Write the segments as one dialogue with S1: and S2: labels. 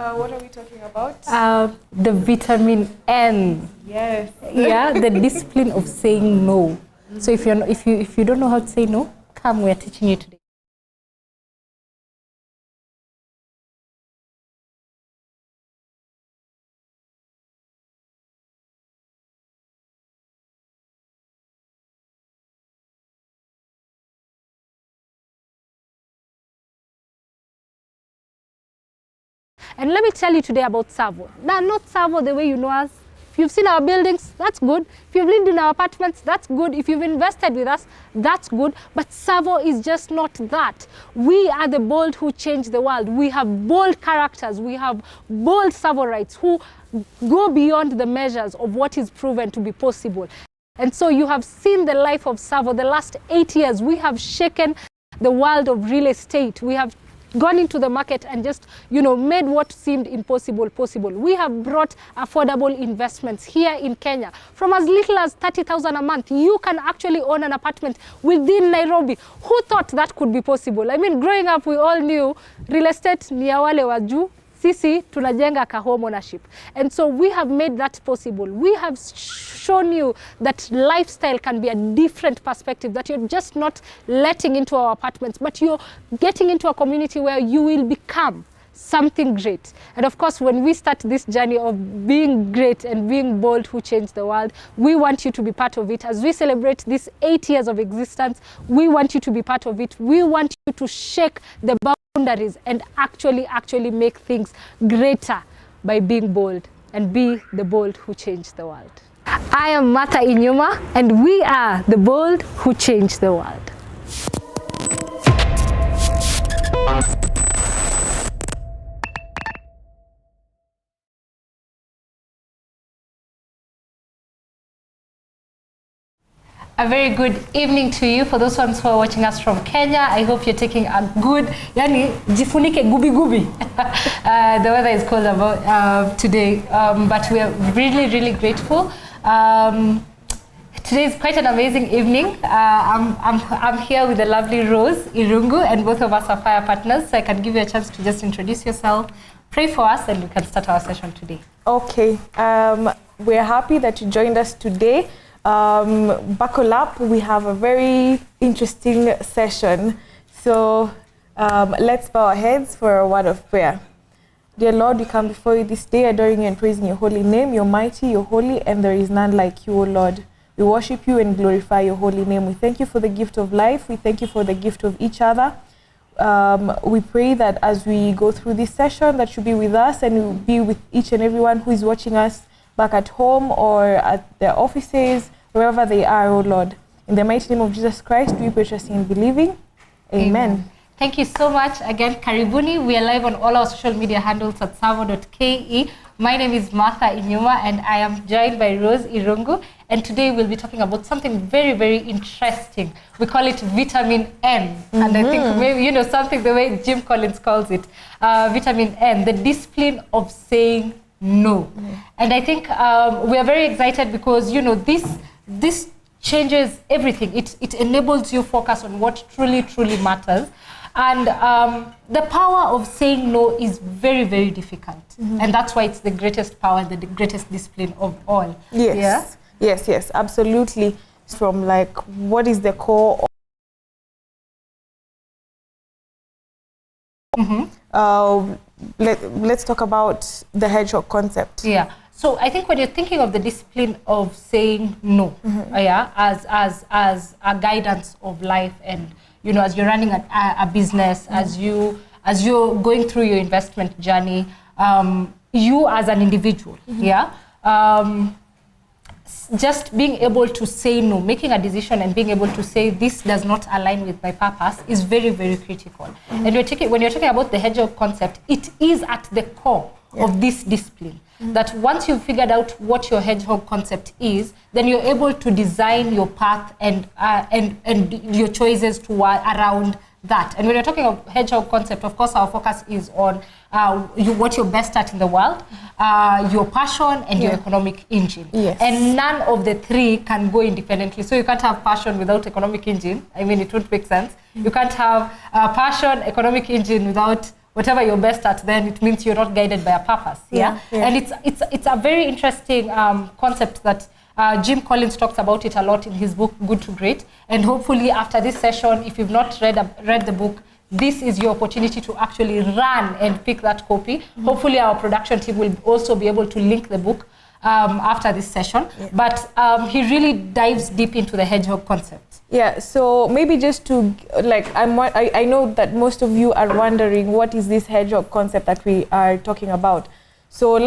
S1: What are we talking about?
S2: The vitamin N.
S1: Yes.
S2: Yeah, the discipline of saying no. So if you don't know how to say no, come, we're teaching you today. And let me tell you today about Savo. Now, not Savo the way you know us. If you've seen our buildings, that's good. If you've lived in our apartments, that's good. If you've invested with us, that's good. But Savo is just not that. We are the bold who change the world. We have bold characters. We have bold Savorites who go beyond the measures of what is proven to be possible. And so you have seen the life of Savo. The last 8 years, we have shaken the world of real estate. We have gone into the market and just, made what seemed impossible possible. We have brought affordable investments here in Kenya. From as little as 30,000 a month, you can actually own an apartment within Nairobi. Who thought that could be possible? I mean, growing up, we all knew real estate ni ya wale wa juu. Sisi tunajenga ka home ownership. And so we have made that possible. We have shown you that lifestyle can be a different perspective, that you're just not letting into our apartments, but you're getting into a community where you will become something great. And of course, when we start this journey of being great and being bold who change the world, we want you to be part of it. As we celebrate these 8 years of existence, we want you to be part of it. We want you to shake the boundaries and actually make things greater by being bold, and be the bold who change the world. I am Martha Inyuma, and we are the bold who change the world. A very good evening to you. For those ones who are watching us from Kenya, I hope you're taking a good, jifunike gubi. The weather is cold about today, but we are really grateful. Today is quite an amazing evening. I'm here with the lovely Rose Irungu, and both of us are fire partners, so I can give you a chance to just introduce yourself, pray for us, and we can start our session today.
S1: Okay. We're happy that you joined us today. Buckle up, we have a very interesting session. So let's bow our heads for a word of prayer. Dear Lord, we come before you this day, adoring you and praising your holy name. You're mighty, you're holy, and there is none like you, O Lord. We worship you and glorify your holy name. We thank you for the gift of life. We thank you for the gift of each other. We pray that as we go through this session, that you be with us and you be with each and everyone who is watching us back at home or at their offices, wherever they are, oh Lord. In the mighty name of Jesus Christ, we pray, trusting and believing. Amen.
S2: Thank you so much. Again, karibuni. We are live on all our social media handles at savo.ke. My name is Martha Inyuma, and I am joined by Rose Irungu. And today we'll be talking about something very interesting. We call it vitamin N. And I think maybe, something the way Jim Collins calls it. Vitamin N, the discipline of saying no. And I think we are very excited because, this changes everything. It enables you focus on what truly matters. And the power of saying no is very difficult. And that's why it's the greatest power and the greatest discipline of all.
S1: Yes. Yeah? Yes, absolutely. From what is the core of let's talk about the hedgehog concept.
S2: Yeah. So I think when you're thinking of the discipline of saying no, as a guidance of life, and as you're running a business, as you're going through your investment journey, you as an individual, just being able to say no, making a decision and being able to say this does not align with my purpose is very critical. And when you're talking about the hedgehog concept, it is at the core of this discipline. That once you've figured out what your hedgehog concept is, then you're able to design your path and your choices around that. And when you're talking of hedgehog concept, of course, our focus is on what you're best at in the world, your passion and your economic engine.
S1: Yes.
S2: And none of the three can go independently. So you can't have passion without economic engine. I mean, it won't make sense. You can't have passion, economic engine without whatever you're best at, then it means you're not guided by a purpose. And it's a very interesting concept that Jim Collins talks about it a lot in his book Good to Great. And hopefully after this session, if you've not read the book, this is your opportunity to actually run and pick that copy. Hopefully our production team will also be able to link the book after this session. But he really dives deep into the hedgehog concept.
S1: Yeah, so maybe just to, like, I know that most of you are wondering what is this hedgehog concept that we are talking about. So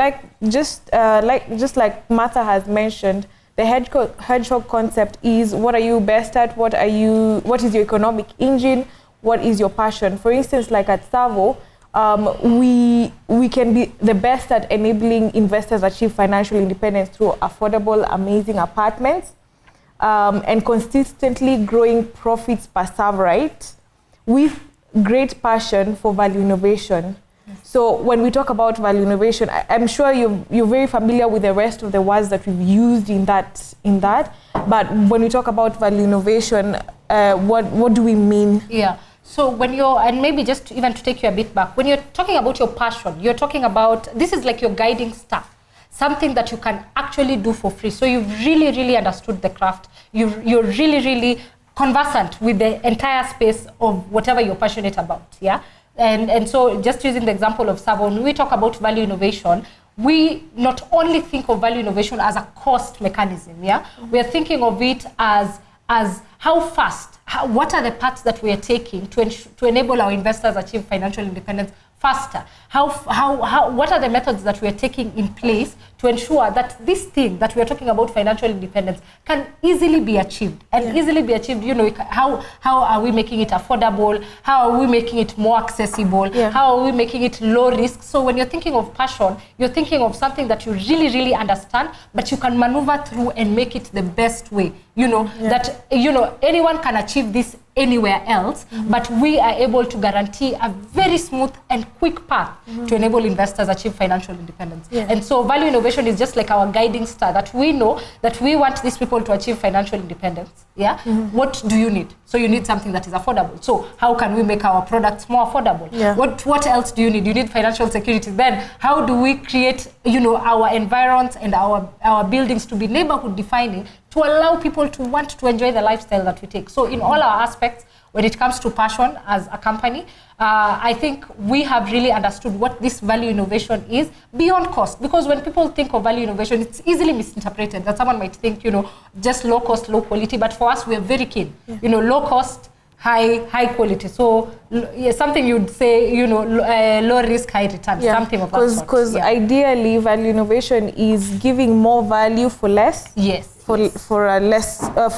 S1: just like Martha has mentioned, the hedgehog concept is, what are you best at? What is your economic engine? What is your passion? For instance, like at Savo, we can be the best at enabling investors achieve financial independence through affordable, amazing apartments, and consistently growing profits per serve, right? With great passion for value innovation. So when we talk about value innovation, I'm sure you're very familiar with the rest of the words that we've used in that. But when we talk about value innovation, what do we mean?
S2: Yeah. So when and maybe just even to take you a bit back, when you're talking about your passion, you're talking about, this is like your guiding star, something that you can actually do for free. So you've really, really understood the craft. You're really, really conversant with the entire space of whatever you're passionate about. Yeah. And so just using the example of Savo, when we talk about value innovation, we not only think of value innovation as a cost mechanism, we are thinking of it as how fast, what are the paths that we are taking to enable our investors achieve financial independence faster? What are the methods that we are taking in place to ensure that this thing that we are talking about, financial independence, can easily be achieved? And easily be achieved, how are we making it affordable? How are we making it more accessible? How are we making it low risk? So when you're thinking of passion, you're thinking of something that you really, really understand, but you can maneuver through and make it the best way. That anyone can achieve this anywhere else, but we are able to guarantee a very smooth and quick path to enable investors achieve financial independence. And so value innovation is just like our guiding star, that we know that we want these people to achieve financial independence. What do you need? So you need something that is affordable. So how can we make our products more affordable? What else do you need? You need financial security. Then how do we create our environs and our buildings to be neighborhood defining, to allow people to want to enjoy the lifestyle that we take? So in all our aspects, when it comes to passion as a company, I think we have really understood what this value innovation is beyond cost. Because when people think of value innovation, it's easily misinterpreted, that someone might think, just low cost, low quality. But for us, we are very keen, low cost, high quality. So something you'd say, low risk, high return, something of that sort.
S1: Because ideally, value innovation is giving more value for less. For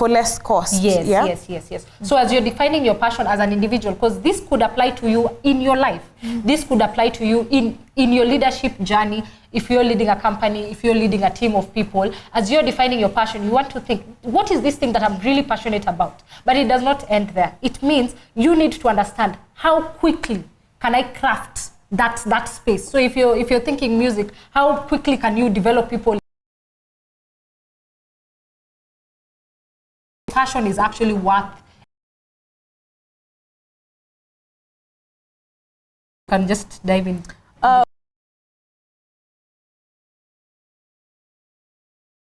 S1: less cost.
S2: Yes. So as you're defining your passion as an individual, because this could apply to you in your life, this could apply to you in your leadership journey. If you're leading a company, if you're leading a team of people, as you're defining your passion, you want to think, what is this thing that I'm really passionate about? But it does not end there. It means you need to understand, how quickly can I craft that space? So if you're thinking music, how quickly can you develop people? Passion is actually worth. You can just dive in.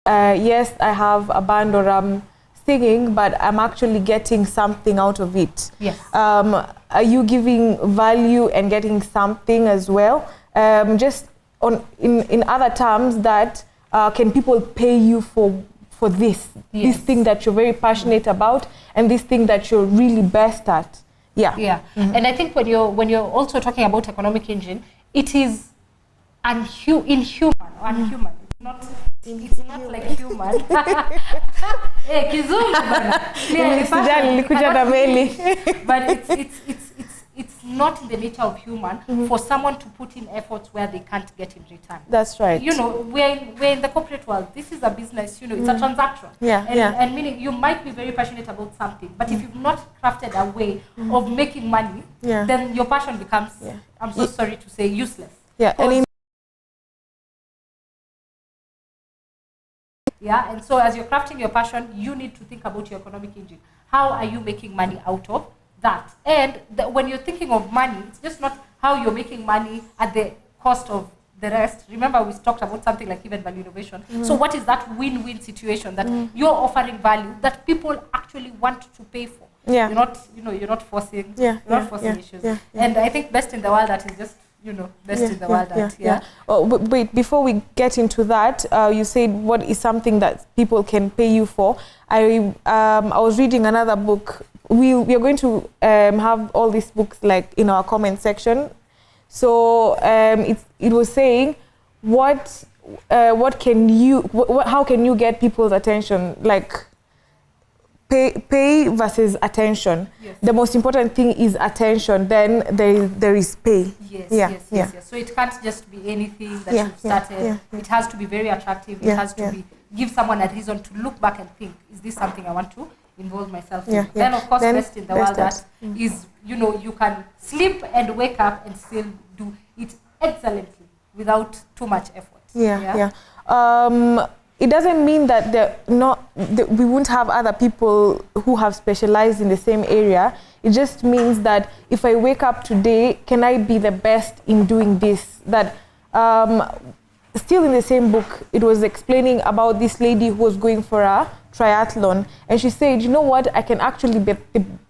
S1: Yes, I have a band, or I'm singing, but I'm actually getting something out of it.
S2: Yes.
S1: Are you giving value and getting something as well? Just in other terms, that can people pay you for this thing that you're very passionate about, and this thing that you're really best at? And I think when you're also talking about economic engine, it is inhuman. It's not like human. But it's not in the nature of human for someone to put in efforts where they can't get in return. That's right.
S2: We're in the corporate world. This is a business, it's a transaction. And meaning you might be very passionate about something, but if you've not crafted a way of making money, then your passion becomes, I'm so sorry to say, useless. And so as you're crafting your passion, you need to think about your economic engine. How are you making money out of that? And when you're thinking of money, it's just not
S3: how you're making money at the cost of the rest. Remember, we talked about something like even value innovation. So what is that win-win situation that you're offering value that people actually want to pay for?
S1: Yeah.
S3: You're not, you're not forcing, issues. And I think best in the world that is just, best in the world that,
S1: Oh, but wait, before we get into that, you said what is something that people can pay you for. I was reading another book. We are going to have all these books like in our comment section. So it was saying how can you get people's attention, like pay versus attention.
S3: Yes.
S1: The most important thing is attention, then there is pay.
S3: Yes. So it can't just be anything that you've started. It has to be very attractive. It has to give someone a reason to look back and think, is this something I want to involve myself in? Then of course best in the world that is, you can sleep and wake up and still do it excellently without too much effort. It doesn't mean that we won't have other people who have specialized in the same area. It just means that if I wake up today, can I be the best in doing this? That still in the same book, it was explaining about this lady who was going for a triathlon, and she said, you know what, I can actually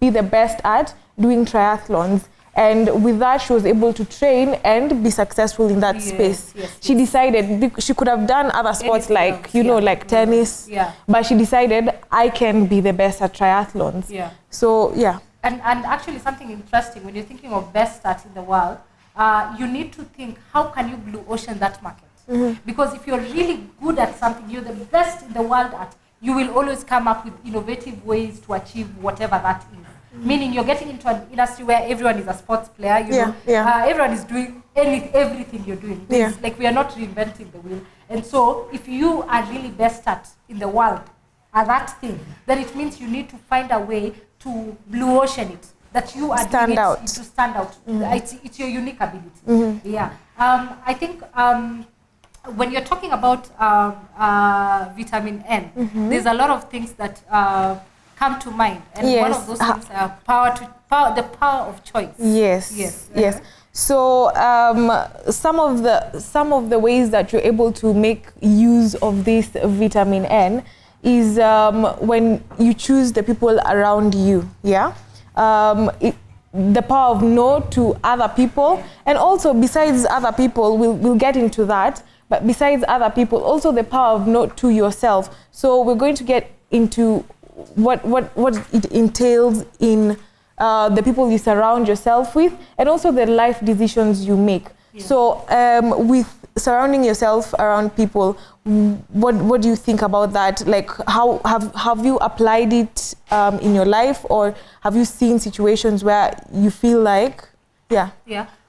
S3: be the best at doing triathlons. And with that, she was able to train and be successful in that space. She decided she could have done other sports like, like tennis, but she decided I can be the best at triathlons. So, And actually something interesting, when you're thinking of best at in the world, you need to think, how can you blue ocean that market? Because if you're really good at something, you're the best in the world at, you will always come up with innovative ways to achieve whatever that is. Meaning you're getting into an industry where everyone is a sports player, everyone is doing everything you're doing. Like we are not reinventing the wheel. And so if you are really best at in the world at that thing, then it means you need to find a way to blue ocean it. That you are
S1: stand out.
S3: To stand out. It's your unique ability. I think when you're talking about vitamin N, there's a lot of things that come to mind, and one of those things are the power of choice.
S1: Yes. So some of the ways that you're able to make use of this vitamin N is when you choose the people around you. The power of no to other people, and also besides other people, we'll get into that. But besides other people, also the power of no to yourself. So we're going to get into what it entails in the people you surround yourself with, and also the life decisions you make. So with surrounding yourself around people, what do you think about that? Like, how have you applied it in your life, or have you seen situations where you feel like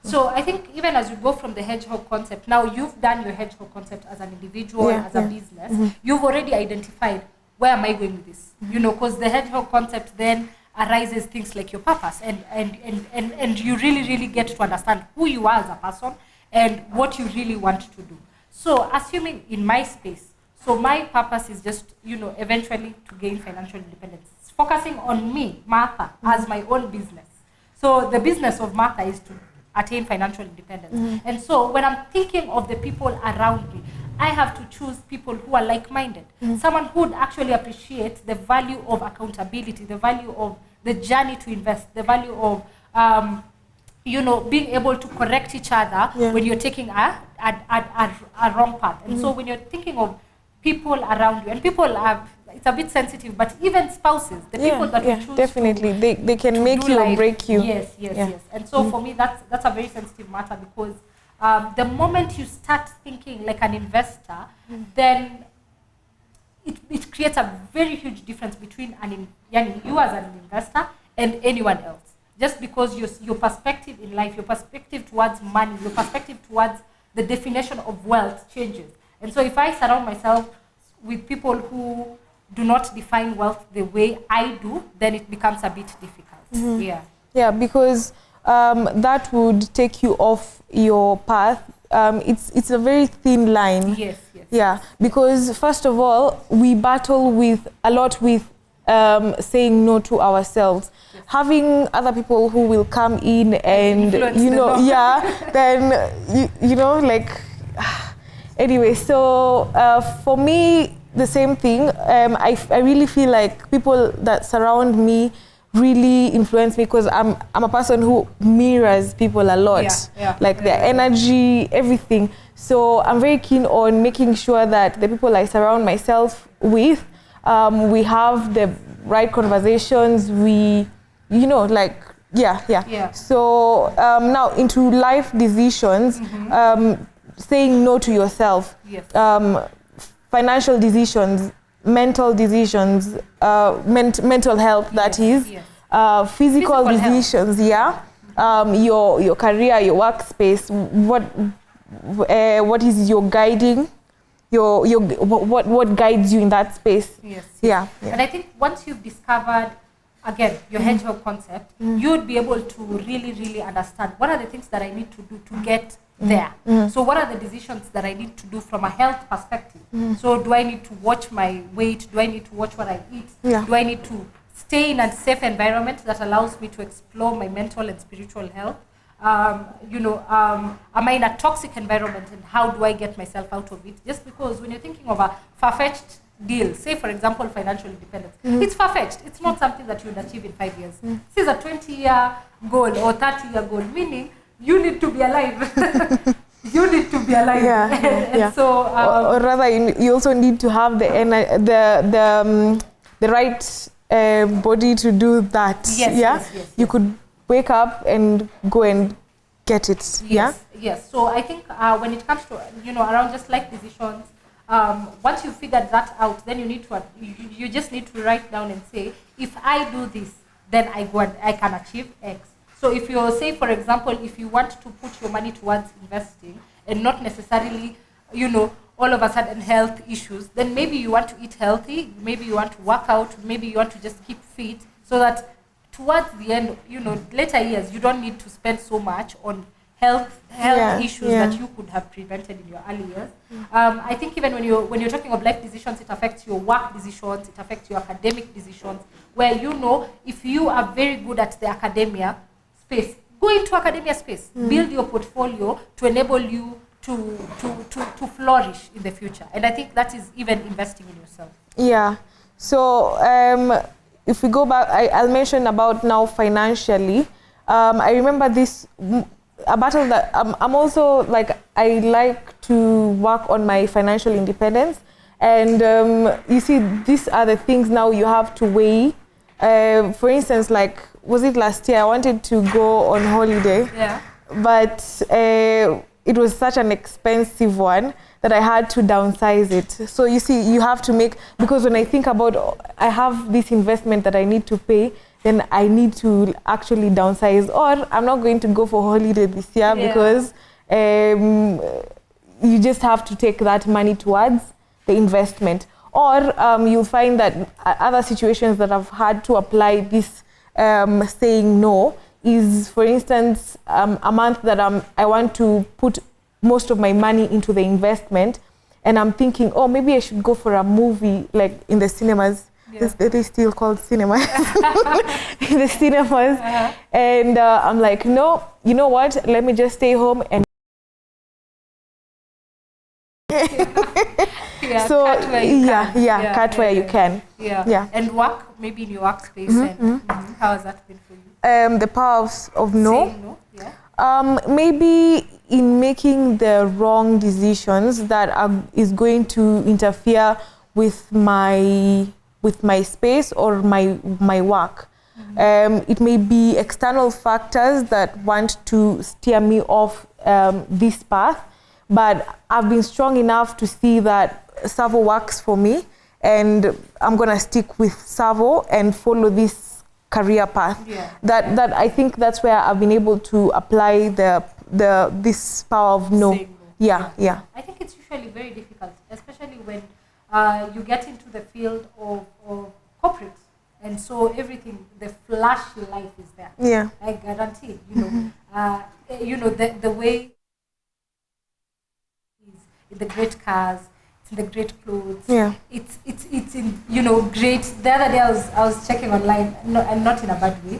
S3: So I think even as you go from the hedgehog concept, now you've done your hedgehog concept as an individual, as a business, you've already identified, where am I going with this? Because the hedgehog concept then arises things like your purpose, and you really get to understand who you are as a person and what you really want to do. So assuming in my space, so my purpose is just, eventually to gain financial independence. It's focusing on me, Martha, as my own business. So the business of Martha is to attain financial independence. And so when I'm thinking of the people around me, I have to choose people who are like-minded. Someone who would actually appreciate the value of accountability, the value of the journey to invest, the value of, being able to correct each other when you're taking a wrong path. And so when you're thinking of people around you, and people have, it's a bit sensitive, but even spouses, the people that you choose
S1: definitely, they can make you or break you.
S3: Yes. And so for me, that's a very sensitive matter, because the moment you start thinking like an investor, then it creates a very huge difference between you as an investor and anyone else. Just because your perspective in life, your perspective towards money, your perspective towards the definition of wealth changes. And so if I surround myself with people who do not define wealth the way I do, then it becomes a bit difficult.
S1: Yeah, because that would take you off your path. It's a very thin line.
S3: Yes.
S1: Yeah, because first of all, we battle a lot with saying no to ourselves. Yes. Having other people who will come in and then like anyway. So for me, the same thing. I really feel like people that surround me really influence me, because I'm a person who mirrors people a lot, like their energy, everything. So I'm very keen on making sure that the people I surround myself with, we have the right conversations. We, So now into life decisions, saying no to yourself, financial decisions, mental decisions, mental health, that is, physical decisions, your career, your workspace, what is your guiding, what guides you in that space.
S3: And I think once you've discovered, again, your hedgehog concept, you'd be able to really understand what are the things that I need to do to get there. So what are the decisions that I need to do from a health perspective? So do I need to watch my weight? Do I need to watch what I eat? Do I need to stay in a safe environment that allows me to explore my mental and spiritual health? Am I in a toxic environment, and how do I get myself out of it? Just because when you're thinking of a far-fetched deal, say for example financial independence, it's far-fetched. It's not something that you would achieve in 5 years. This is a 20-year goal or 30-year goal, meaning you need to be alive. You need to be alive. So,
S1: or rather, you also need to have the right body to do that. Yes. You could wake up and go and get it.
S3: Yes. So I think when it comes to around just life decisions, once you figured that out, then you just need to write down and say, if I do this, then I can achieve X. So if you say, for example, if you want to put your money towards investing and not necessarily, all of a sudden health issues, then maybe you want to eat healthy, maybe you want to work out, maybe you want to just keep fit, so that towards the end, later years, you don't need to spend so much on health issues that you could have prevented in your early years. I think even when you're talking of life decisions, it affects your work decisions, it affects your academic decisions, where if you are very good at the academia space, go into academia space, build your portfolio to enable you to flourish in the future. And I think that is even investing in yourself.
S1: So if we go back, I'll mention about now financially. I remember a battle that I'm also like, I like to work on my financial independence. And you see, these are the things now you have to weigh. For instance, like, was it last year? I wanted to go on holiday, but it was such an expensive one that I had to downsize it. So you see, you have to make, because when I think about, I have this investment that I need to pay, then I need to actually downsize, or I'm not going to go for holiday this year because you just have to take that money towards the investment. Or you'll find that other situations that I've had to apply this saying no is, for instance, a month that I want to put most of my money into the investment, and I'm thinking, oh, maybe I should go for a movie, like in the cinemas. They still called cinemas. In the cinemas. And I'm like, no, you know what? Let me just stay home and cut where you can.
S3: And work, maybe in your workspace. How has that been for you?
S1: The power of no.
S3: Saying no.
S1: Maybe in making the wrong decisions that is going to interfere with my space or my work. It may be external factors that want to steer me off this path, but I've been strong enough to see that Savo works for me, and I'm gonna stick with Savo and follow this career path. That I think that's where I've been able to apply this power of no.
S3: I think it's usually very difficult, especially when you get into the field of corporate, and so everything, the flash life is there. I guarantee, the way is in the great cars, it's in the great clothes.
S1: Yeah.
S3: It's in, you know, great. The other day I was checking online, and not in a bad way.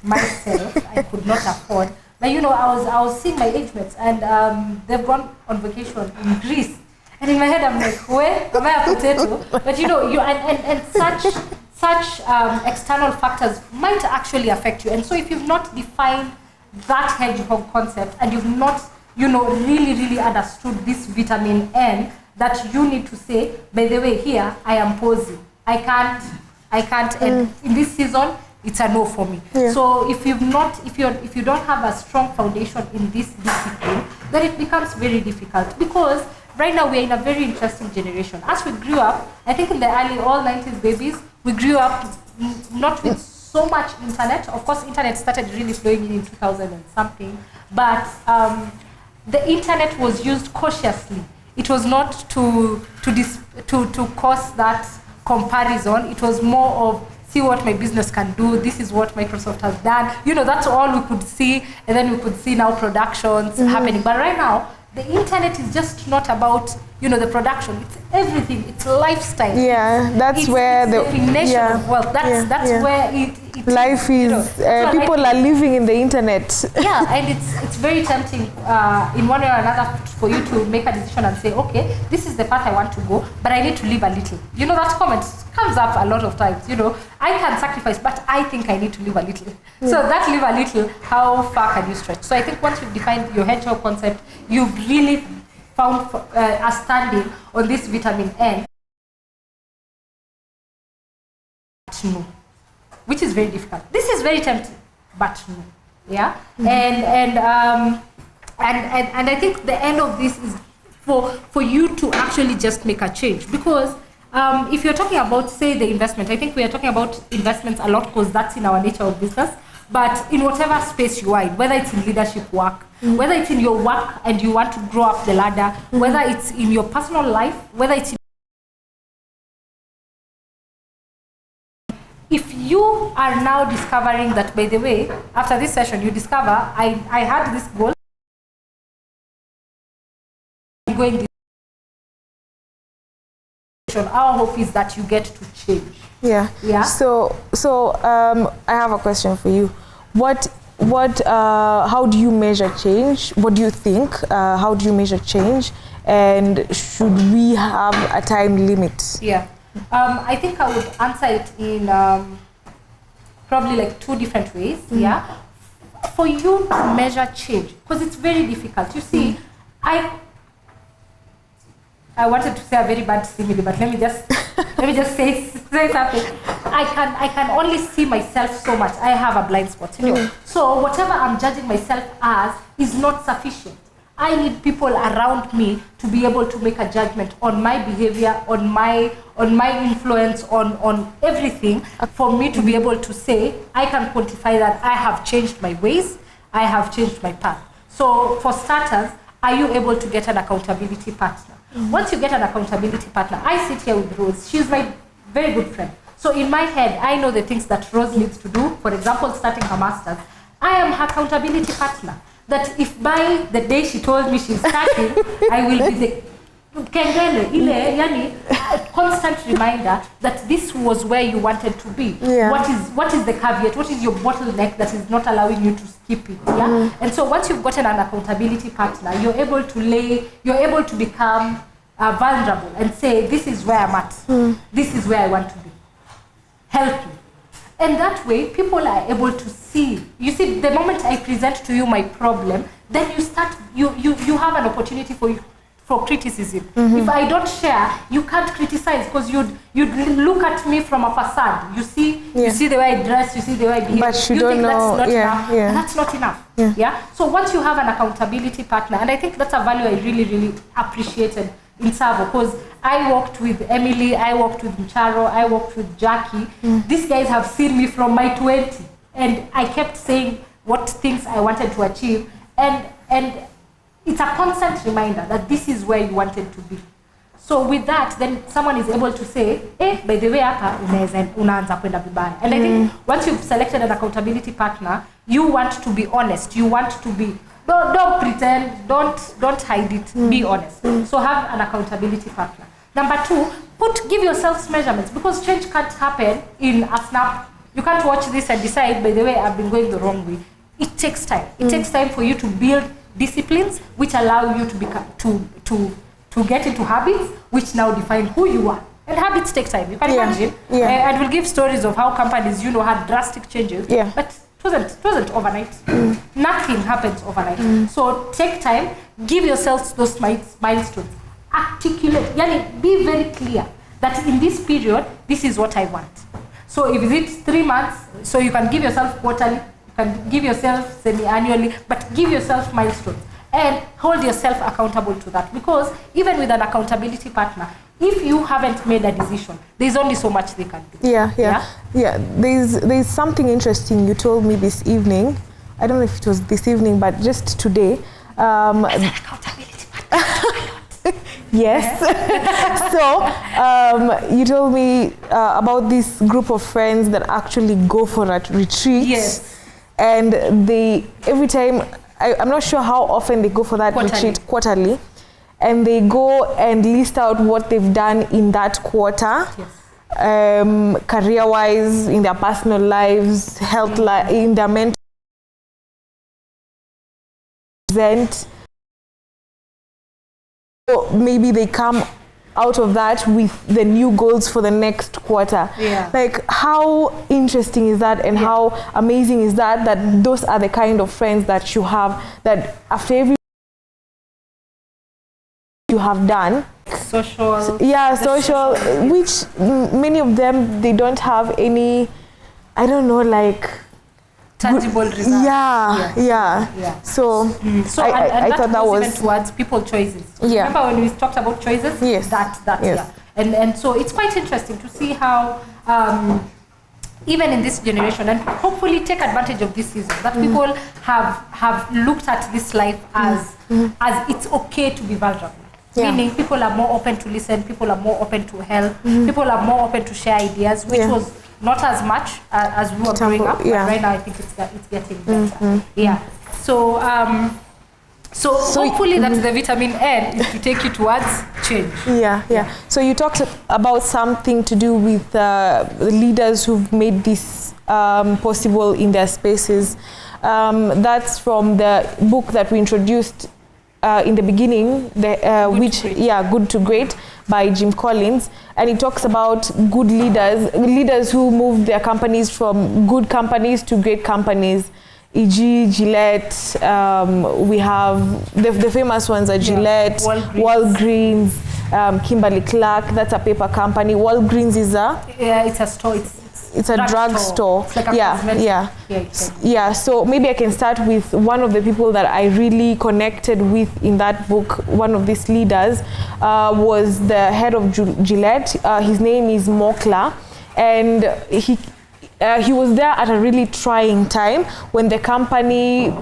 S3: Myself, I could not afford. But you know, I was seeing my age mates, and they've gone on vacation in Greece. And in my head, I'm like, where am I a potato? But you know, and such external factors might actually affect you. And so if you've not defined that hedgehog concept, and you've not, you know, really understood this vitamin N, that you need to say, by the way, here I am posing. I can't. And in this season, it's a no for me. Yeah. So if you don't have a strong foundation in this discipline, then it becomes very difficult, because right now we're in a very interesting generation. As we grew up, I think in the early all 90s babies, we grew up not with so much internet. Of course, internet started really flowing in 2000 and something, but the internet was used cautiously. It was not to cause that comparison. It was more of, see what my business can do. This is what Microsoft has done. You know, that's all we could see. And then we could see now productions happening. But right now, the internet is just not about, you know, the production. It's everything. It's lifestyle.
S1: Yeah, that's where
S3: the definition of wealth. That's where it
S1: life is. You know, people are living in the internet.
S3: Yeah, and it's very tempting in one way or another for you to make a decision and say, okay, this is the path I want to go, but I need to live a little. You know, that comment comes up a lot of times. You know, I can sacrifice, but I think I need to live a little. Yeah. So that live a little, how far can you stretch? So I think once you've defined your hedgehog concept, you've really found a standing on this vitamin N. No. Which is very difficult. This is very tempting, but no. Yeah? And I think the end of this is for you to actually just make a change. Because if you're talking about, say, the investment, I think we are talking about investments a lot because that's in our nature of business. But in whatever space you are in, whether it's in leadership work, whether it's in your work and you want to grow up the ladder, whether it's in your personal life, whether it's in, if you are now discovering that, by the way, after this session, you discover, I had this goal, going this, our hope is that you get to change.
S1: Yeah.
S3: Yeah.
S1: So I have a question for you. How do you measure change? What do you think? How do you measure change? And should we have a time limit?
S3: Yeah. I think I would answer it in probably like two different ways. Yeah. For you to measure change, because it's very difficult. You see, I wanted to say a very bad simile, but let me just say something. I can only see myself so much. I have a blind spot. You know? So whatever I'm judging myself as is not sufficient. I need people around me to be able to make a judgment on my behavior, on my influence, on everything, for me to be able to say, I can quantify that I have changed my ways, I have changed my path. So for starters, are you able to get an accountability partner? Once you get an accountability partner, I sit here with Rose. She's my very good friend. So in my head, I know the things that Rose needs to do. For example, starting her master's. I am her accountability partner. That if by the day she told me she's starting, I will be the kengele, ile, yani, constant reminder that this was where you wanted to be.
S1: Yeah.
S3: What is the caveat? What is your bottleneck that is not allowing you to skip it? Yeah. And so once you've gotten an accountability partner, you're able to become vulnerable and say, this is where I'm at. This is where I want to be. Help me. And that way, people are able to see. You see, the moment I present to you my problem, then you have an opportunity for criticism. If I don't share, you can't criticize because you'd look at me from a facade. You see the way I dress, you see the way I behave.
S1: But you
S3: don't
S1: think
S3: know. That's not enough.
S1: Yeah.
S3: And that's not enough.
S1: Yeah.
S3: Yeah. So once you have an accountability partner, and I think that's a value I really appreciated in Savo, because I worked with Emily, I worked with Mcharo, I worked with Jackie. These guys have seen me from my 20, and I kept saying what things I wanted to achieve, and it's a constant reminder that this is where you wanted to be. So with that, then someone is able to say, by the way, hapa unaanza kwenda vibaya. And I think once you've selected an accountability partner, you want to be honest. You want to be, don't pretend, don't hide it, be honest. So have an accountability partner. Number two, give yourself measurements, because change can't happen in a snap. You can't watch this and decide, by the way, I've been going the wrong way. It takes time. It takes time for you to build disciplines which allow you to become to get into habits which now define who you are. And habits take time. You can imagine. And we'll give stories of how companies, had drastic changes. But it wasn't overnight. Nothing happens overnight. So take time. Give yourselves those milestones. Articulate. Be very clear that in this period, this is what I want. So if it's 3 months, so you can give yourself quarterly, you can give yourself semi-annually, but give yourself milestones and hold yourself accountable to that. Because even with an accountability partner, if you haven't made a decision, there's only so much they can do.
S1: Yeah. There's something interesting you told me this evening. I don't know if it was this evening, but just today.
S3: As an accountability partner.
S1: Yes. So you told me about this group of friends that actually go for a retreat.
S3: Yes.
S1: And they, every time, I'm not sure how often they go for that retreat, quarterly. And they go and list out what they've done in that quarter.
S3: Yes.
S1: Career-wise, in their personal lives, health, in their mental present. So maybe they come out of that with the new goals for the next quarter. Like, how interesting is that, and how amazing is that those are the kind of friends that you have, that after every you have done
S3: social,
S1: which many of them, they don't have any, I don't know, like
S3: tangible results.
S1: So
S3: I
S1: thought that was
S3: even towards people choices. Remember when we talked about choices? And so it's quite interesting to see how even in this generation, and hopefully take advantage of this season, that people have looked at this life as it's okay to be vulnerable. Meaning people are more open to listen, people are more open to help, people are more open to share ideas, which was not as much as we were growing up, but right now I think it's getting better. So hopefully that the vitamin N is to take you towards change.
S1: So you talked about something to do with leaders who've made this possible in their spaces. That's from the book that we introduced in the beginning, Good to Great by Jim Collins, and it talks about good leaders who moved their companies from good companies to great companies, e.g. Gillette. We have the famous ones are Gillette, Walgreens, Kimberly-Clark. That's a paper company. Walgreens is
S3: it's a store.
S1: It's a drug store.
S3: It's like
S1: So maybe I can start with one of the people that I really connected with in that book. One of these leaders was the head of Gillette. His name is Mokla, and he was there at a really trying time when the companies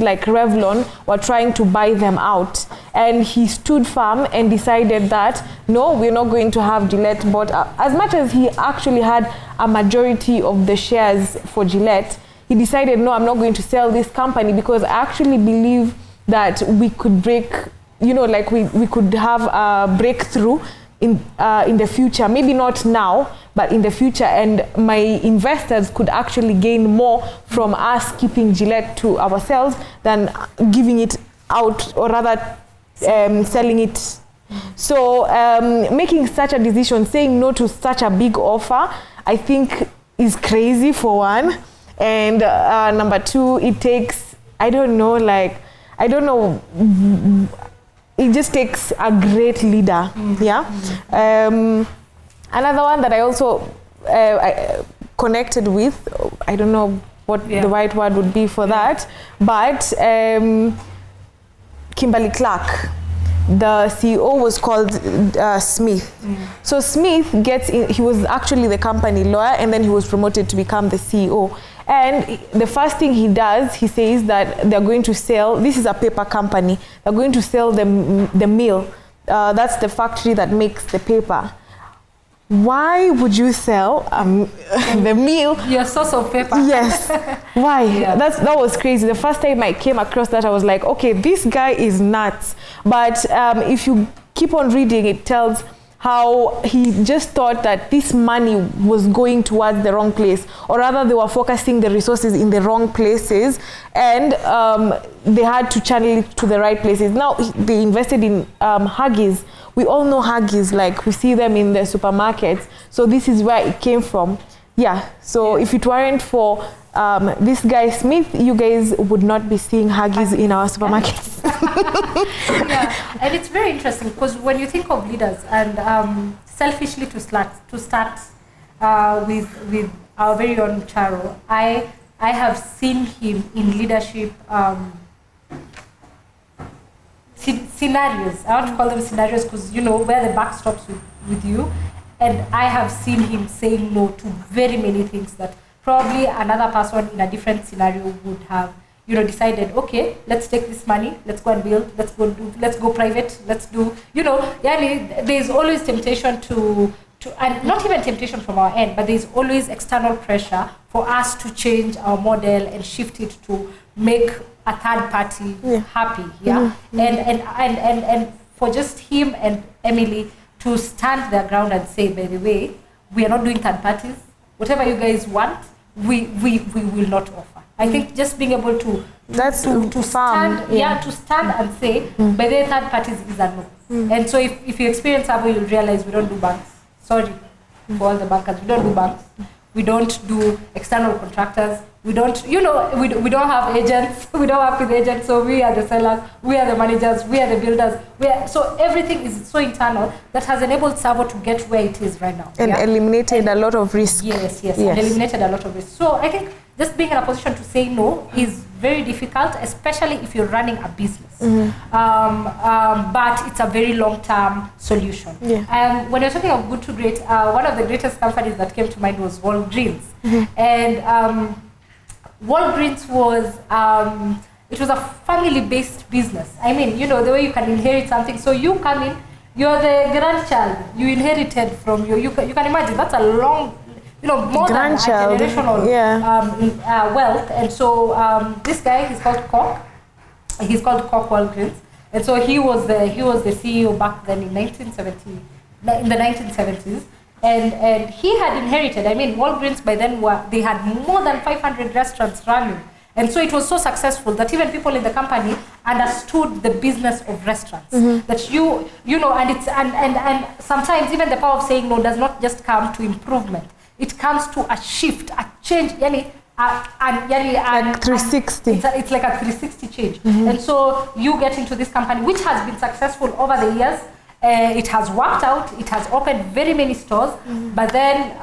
S1: like Revlon were trying to buy them out, and he stood firm and decided that no, we're not going to have Gillette bought out. As much as he actually had a majority of the shares for Gillette, he decided, no, I'm not going to sell this company, because I actually believe that we could break, we could have a breakthrough in the future, maybe not now, but in the future, and my investors could actually gain more from us keeping Gillette to ourselves than giving it out, or rather selling it. So making such a decision, saying no to such a big offer, I think is crazy, for one. And number two, it takes, it just takes a great leader. Another one that I also I connected with, I don't know what the right word would be for that, but Kimberly-Clark. The CEO was called Smith. So Smith he was actually the company lawyer, and then he was promoted to become the CEO. And the first thing he does, he says that they're going to sell, this is a paper company, they're going to sell the mill. That's the factory that makes the paper. Why would you sell the mill?
S3: Your source of paper.
S1: Yes. Why? That was crazy. The first time I came across that, I was like, okay, this guy is nuts. But if you keep on reading, it tells how he just thought that this money was going towards the wrong place, or rather they were focusing the resources in the wrong places, and they had to channel it to the right places. Now they invested in Huggies. We all know Huggies, like we see them in the supermarkets. So this is where it came from. Yeah, so if it weren't for this guy Smith, you guys would not be seeing Huggies in our supermarkets.
S3: Yeah, and it's very interesting because when you think of leaders, and selfishly to start with our very own Charo, I have seen him in leadership scenarios. I want to call them scenarios because you know where the buck stops with you, and I have seen him saying no to very many things that probably another person in a different scenario would have, you know, decided, okay, let's take this money, let's go and build, let's go private, let's do, you know, yeah, there's always temptation to, and not even temptation from our end, but there's always external pressure for us to change our model and shift it to make a third party happy, yeah, and for just him and Emily to stand their ground and say, by the way, we are not doing third parties. Whatever you guys want, we will not offer. I think just being able to stand, to stand and say, by the way, third parties is a no. And so if you experience Savo, you'll realize we don't do banks. Sorry for all the bankers, we don't do banks. We don't do external contractors. We don't, you know, we don't have agents. We don't work with agents. So we are the sellers, we are the managers, we are the builders. So everything is so internal that has enabled Savo to get where it is right now.
S1: And eliminated a lot of risk.
S3: Yes, and eliminated a lot of risk. So I think just being in a position to say no is very difficult, especially if you're running a business. But it's a very long-term solution. And when you're talking of good to great, one of the greatest companies that came to mind was Walgreens. And Walgreens was, it was a family-based business. I mean, you know, the way you can inherit something. So you come in, you're the grandchild, you inherited from you can imagine, that's a long, you know, more than a generational wealth. And so this guy, he's called Koch Walgreens. And so he was the CEO back then in the 1970s. And he had inherited, I mean, Walgreens by then they had more than 500 restaurants running. And so it was so successful that even people in the company understood the business of restaurants. That you know, and it's and sometimes even the power of saying no does not just come to improvement. It comes to a shift, a change, like 360. It's like a 360 change. And so you get into this company, which has been successful over the years. It has worked out. It has opened very many stores. But then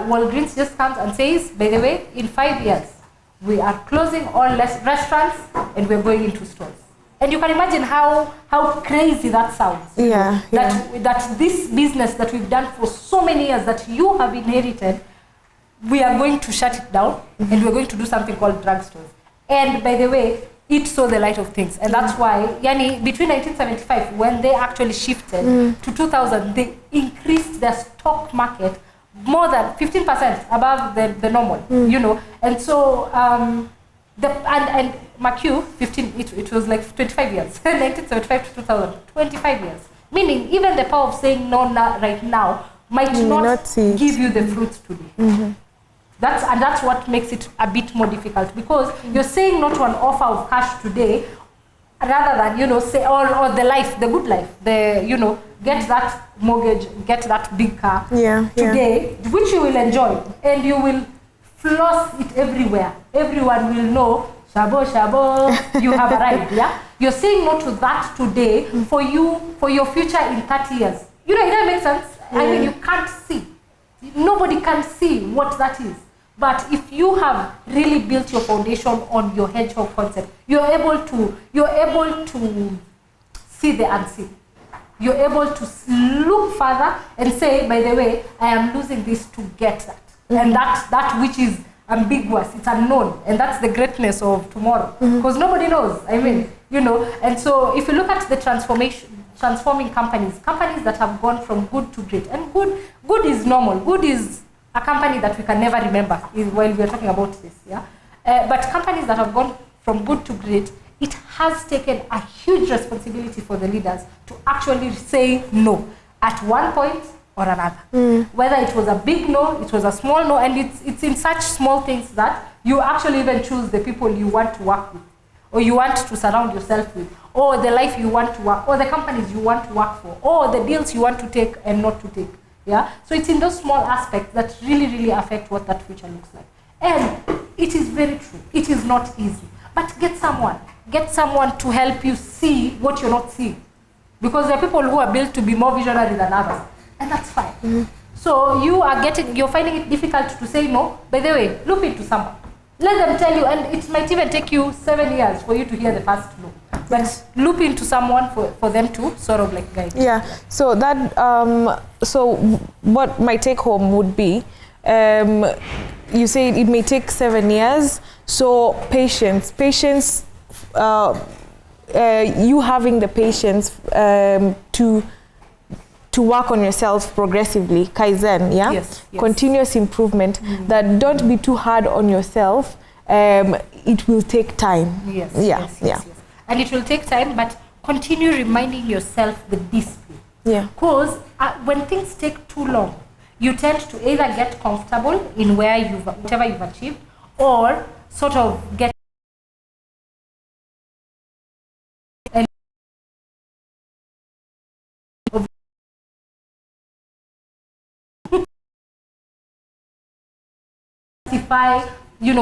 S3: Walgreens just comes and says, by the way, in 5 years, we are closing all restaurants and we're going into stores. And you can imagine how crazy that sounds. That this business that we've done for so many years that you have inherited, we are going to shut it down and we're going to do something called drugstores. And by the way, it saw the light of things. And that's why, between 1975, when they actually shifted to 2000, they increased their stock market more than 15% above the normal, you know. And so, and McHugh, it was like 25 years, 1975 to 2000, 25 years. Meaning, even the power of saying no right now might not give you the fruits today. That's what makes it a bit more difficult, because you're saying no to an offer of cash today, rather than, you know, say, or the life, the good life, get that mortgage, get that big car today, which you will enjoy, and you will floss it everywhere. Everyone will know, Shabo, you have arrived, You're saying no to that today for your future in 30 years. You know, it doesn't make sense. I mean, you can't see. Nobody can see what that is. But if you have really built your foundation on your hedgehog concept, you're able to see the unseen. You're able to look further and say, by the way, I am losing this to get that. And that which is ambiguous, it's unknown. And that's the greatness of tomorrow. Because nobody knows. I mean, you know. And so if you look at the transforming companies that have gone from good to great. And good is normal. Good is a company that we can never remember while we are talking about this, But companies that have gone from good to great it has taken a huge responsibility for the leaders to actually say no at one point or another. Whether it was a big no, it was a small no, and it's in such small things that you actually even choose the people you want to work with, or you want to surround yourself with, or the life you want to work, or the companies you want to work for, or the deals you want to take and not to take. Yeah. So it's in those small aspects that really affect what that future looks like. And it is very true. It is not easy. But get someone to help you see what you're not seeing. Because there are people who are built to be more visionary than others. And that's fine. So you're finding it difficult to say no. By the way, look into someone. Let them tell you, and it might even take you 7 years for you to hear the first no. But loop into someone for them to sort of like guide you.
S1: Yeah. So that so what my take home would be, you say it may take 7 years. So patience, you having the patience to work on yourself progressively, Kaizen, yeah?
S3: Yes.
S1: Continuous improvement, that don't be too hard on yourself. It will take time.
S3: Yes. And it will take time, but continue reminding yourself the discipline.
S1: Yeah.
S3: Because when things take too long, you tend to either get comfortable in whatever you've achieved, or sort of get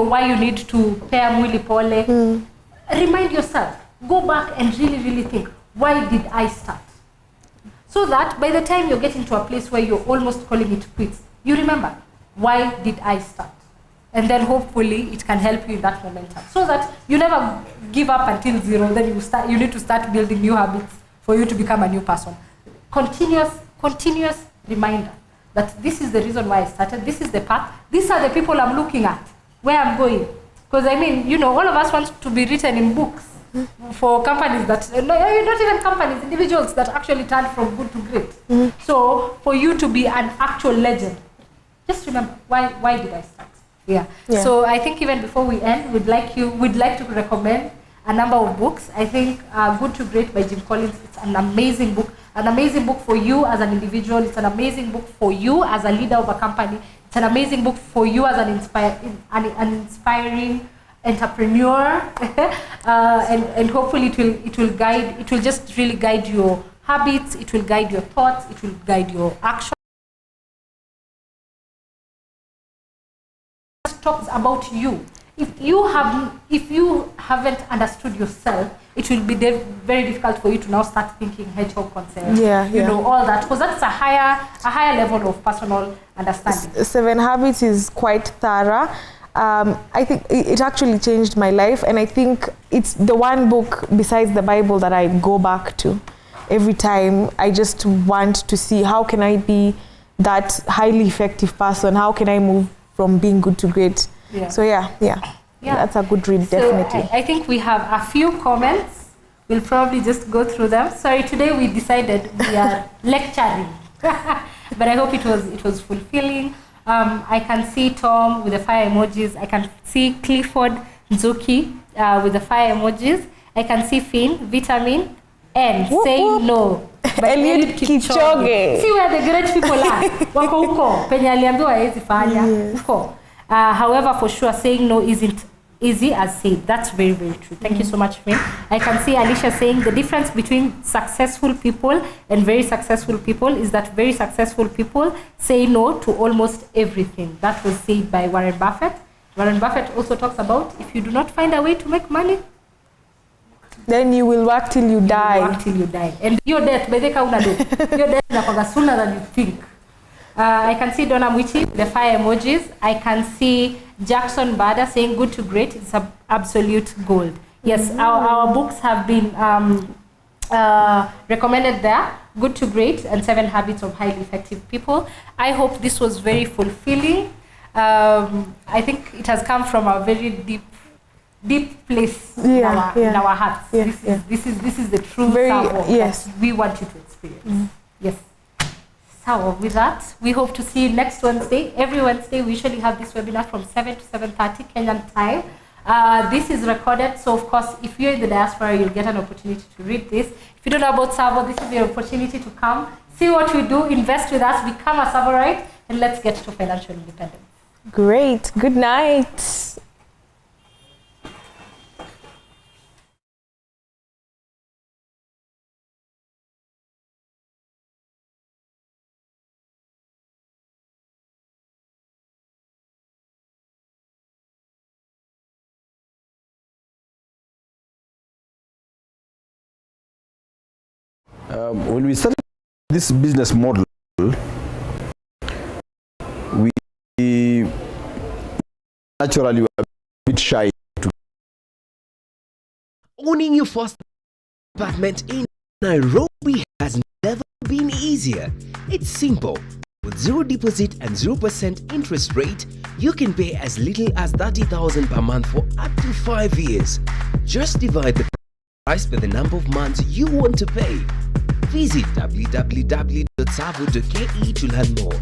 S3: why you need to pair mwili pole. Remind yourself, go back and really think, why did I start? So that by the time you're getting to a place where you're almost calling it quits, you remember, why did I start? And then hopefully it can help you in that momentum, so that you never give up until zero. Then you need to start building new habits for you to become a new person. Continuous reminder that this is the reason why I started, this is the path, these are the people I'm looking at, where I'm going. Because I mean, all of us want to be written in books for companies that, not even companies, individuals that actually turned from good to great. So for you to be an actual legend, just remember, why did I start? Yeah. So I think even before we end, we'd like to recommend a number of books. I think Good to Great by Jim Collins, it's an amazing book for you as an individual. It's an amazing book for you as a leader of a company. It's an amazing book for you as an inspiring entrepreneur. And hopefully it will just really guide your habits, it will guide your thoughts, it will guide your actions. Talks about you. If you haven't understood yourself, it will be very difficult for you to now start thinking hedgehog concept. All that, because that's a higher level of personal understanding. 7 Habits is quite thorough. I think it actually changed my life, and I think it's the one book besides the Bible that I go back to every time. I just want to see, how can I be that highly effective person? How can I move from being good to great? So that's a good read, definitely. So I think we have a few comments. We'll probably just go through them. Sorry, today we decided we are lecturing, but I hope it was fulfilling. I can see Tom with the fire emojis. I can see Clifford Nzuki with the fire emojis. I can see Finn, Vitamin, and say no.
S1: Eliud Kipchoge.
S3: See where the great people are. Wako huko. Penye aliambiwa hawezi fanya. Huko. However, for sure, saying no isn't easy as said. That's very, very true. Thank you so much, Finn. I can see Alicia saying the difference between successful people and very successful people is that very successful people say no to almost everything. That was said by Warren Buffett. Warren Buffett also talks about, if you do not find a way to make money,
S1: then you will work till you die.
S3: And your death, by the way, your death is sooner than you think. I can see Donna Mwichi, the fire emojis. I can see Jackson Bada saying good to great. It's absolute gold. Yes, our books have been recommended there. Good to Great and 7 Habits of Highly Effective People. I hope this was very fulfilling. I think it has come from a very deep place in our hearts. This is the true that we want you to experience. Yes. So with that, we hope to see you next Wednesday. Every Wednesday, we usually have this webinar from 7 to 7:30 Kenyan time. This is recorded, so of course, if you're in the diaspora, you'll get an opportunity to read this. If you don't know about Savo, this is your opportunity to come, see what we do, invest with us, become a Savorite, and let's get to financial independence.
S1: Great. Good night.
S4: When we started this business model, we naturally were a bit shy.
S5: Owning your first apartment in Nairobi has never been easier. It's simple. With zero deposit and 0% interest rate, you can pay as little as 30,000 per month for up to 5 years. Just divide the price by the number of months you want to pay. Visit www.savo.ke to learn more.